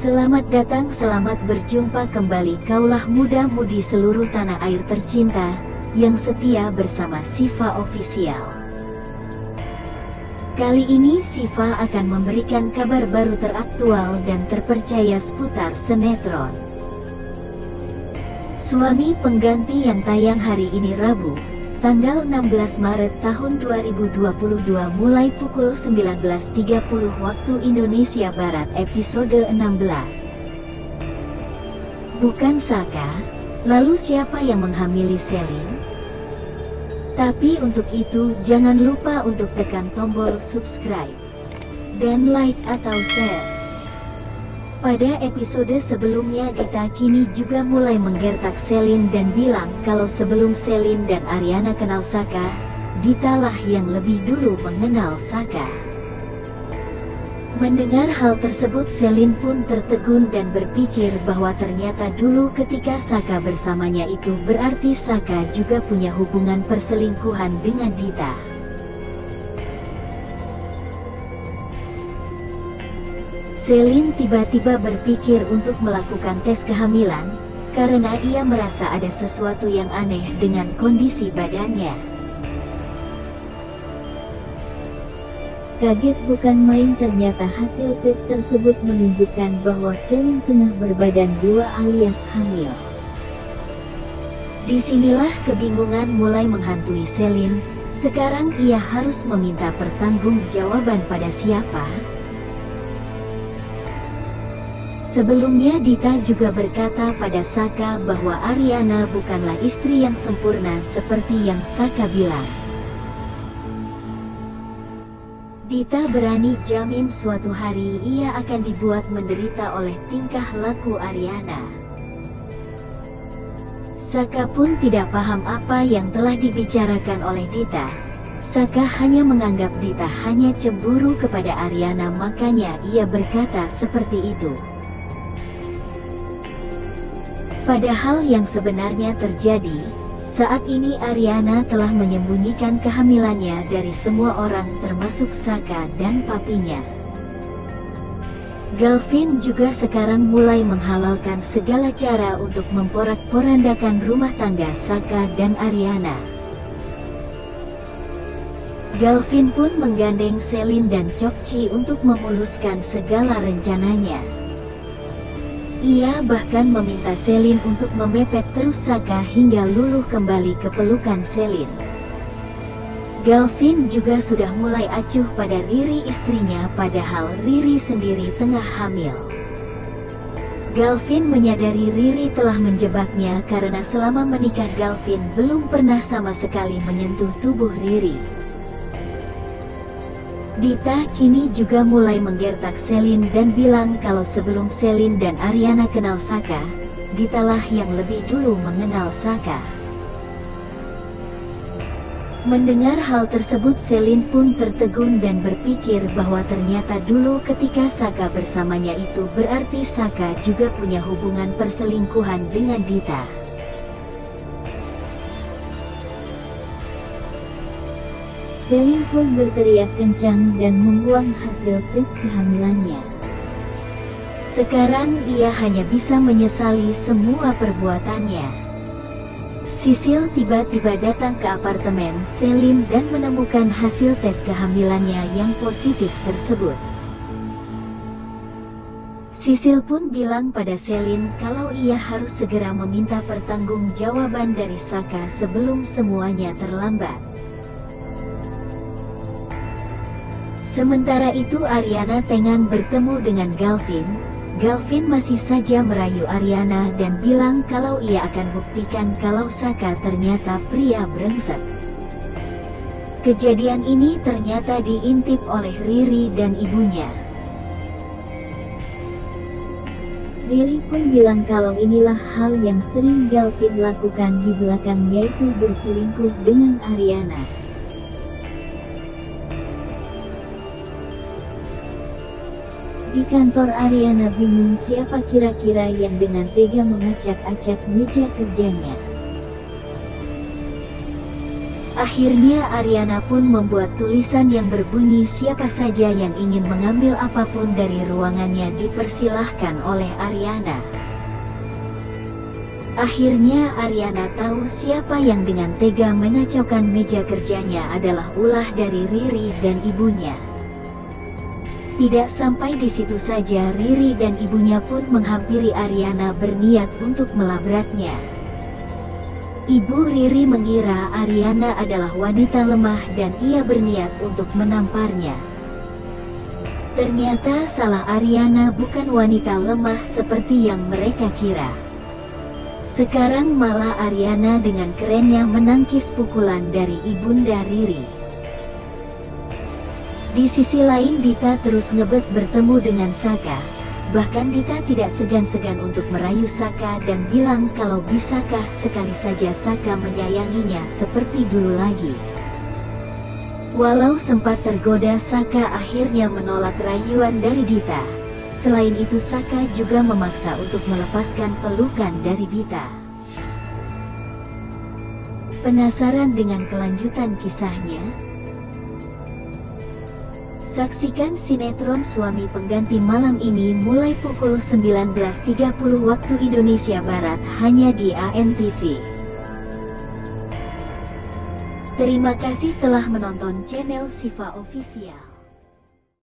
Selamat datang, selamat berjumpa kembali kaulah muda-mudi seluruh tanah air tercinta yang setia bersama Siva Official. Kali ini Siva akan memberikan kabar baru teraktual dan terpercaya seputar sinetron Suami Pengganti yang tayang hari ini Rabu, tanggal 16 Maret tahun 2022 mulai pukul 19.30 waktu Indonesia Barat episode 16. Bukan Saka, lalu siapa yang menghamili Selin? Tapi untuk itu jangan lupa untuk tekan tombol subscribe dan like atau share. Pada episode sebelumnya Dita kini juga mulai menggertak Selin dan bilang kalau sebelum Selin dan Ariana kenal Saka, Dita lah yang lebih dulu mengenal Saka. Mendengar hal tersebut Selin pun tertegun dan berpikir bahwa ternyata dulu ketika Saka bersamanya itu berarti Saka juga punya hubungan perselingkuhan dengan Dita. Selin tiba-tiba berpikir untuk melakukan tes kehamilan, karena ia merasa ada sesuatu yang aneh dengan kondisi badannya. Kaget bukan main, ternyata hasil tes tersebut menunjukkan bahwa Selin tengah berbadan 2 alias hamil. Disinilah kebingungan mulai menghantui Selin. Sekarang ia harus meminta pertanggungjawaban pada siapa? Sebelumnya Dita juga berkata pada Saka bahwa Ariana bukanlah istri yang sempurna seperti yang Saka bilang. Dita berani jamin suatu hari ia akan dibuat menderita oleh tingkah laku Ariana. Saka pun tidak paham apa yang telah dibicarakan oleh Dita. Saka hanya menganggap Dita hanya cemburu kepada Ariana, makanya ia berkata seperti itu. Padahal yang sebenarnya terjadi, saat ini Ariana telah menyembunyikan kehamilannya dari semua orang termasuk Saka dan papinya. Galvin juga sekarang mulai menghalalkan segala cara untuk memporak-porandakan rumah tangga Saka dan Ariana. Galvin pun menggandeng Selin dan Chokchi untuk memuluskan segala rencananya. Ia bahkan meminta Selin untuk memepet terus Saka hingga luluh kembali ke pelukan Selin. Galvin juga sudah mulai acuh pada Riri istrinya, padahal Riri sendiri tengah hamil. Galvin menyadari Riri telah menjebaknya karena selama menikah Galvin belum pernah sama sekali menyentuh tubuh Riri. Dita kini juga mulai menggertak Selin dan bilang kalau sebelum Selin dan Ariana kenal Saka, Dita lah yang lebih dulu mengenal Saka. Mendengar hal tersebut Selin pun tertegun dan berpikir bahwa ternyata dulu ketika Saka bersamanya itu berarti Saka juga punya hubungan perselingkuhan dengan Dita. Selin pun berteriak kencang dan membuang hasil tes kehamilannya. Sekarang ia hanya bisa menyesali semua perbuatannya. Sisil tiba-tiba datang ke apartemen Selin dan menemukan hasil tes kehamilannya yang positif tersebut. Sisil pun bilang pada Selin kalau ia harus segera meminta pertanggungjawaban dari Saka sebelum semuanya terlambat. Sementara itu Ariana tengah bertemu dengan Galvin. Galvin masih saja merayu Ariana dan bilang kalau ia akan buktikan kalau Saka ternyata pria brengsek. Kejadian ini ternyata diintip oleh Riri dan ibunya. Riri pun bilang kalau inilah hal yang sering Galvin lakukan di belakang, yaitu berselingkuh dengan Ariana. Di kantor Ariana bingung siapa kira-kira yang dengan tega mengacak-acak meja kerjanya. Akhirnya Ariana pun membuat tulisan yang berbunyi siapa saja yang ingin mengambil apapun dari ruangannya dipersilahkan oleh Ariana. Akhirnya Ariana tahu siapa yang dengan tega mengacaukan meja kerjanya adalah ulah dari Riri dan ibunya. Tidak sampai di situ saja, Riri dan ibunya pun menghampiri Ariana berniat untuk melabraknya. Ibu Riri mengira Ariana adalah wanita lemah dan ia berniat untuk menamparnya. Ternyata salah, Ariana bukan wanita lemah seperti yang mereka kira. Sekarang malah Ariana dengan kerennya menangkis pukulan dari ibunda Riri. Di sisi lain Dita terus ngebet bertemu dengan Saka. Bahkan Dita tidak segan-segan untuk merayu Saka dan bilang kalau bisakah sekali saja Saka menyayanginya seperti dulu lagi. Walau sempat tergoda, Saka akhirnya menolak rayuan dari Dita. Selain itu Saka juga memaksa untuk melepaskan pelukan dari Dita. Penasaran dengan kelanjutan kisahnya? Saksikan sinetron Suami Pengganti malam ini mulai pukul 19.30 waktu Indonesia Barat hanya di ANTV. Terima kasih telah menonton channel Siva Official.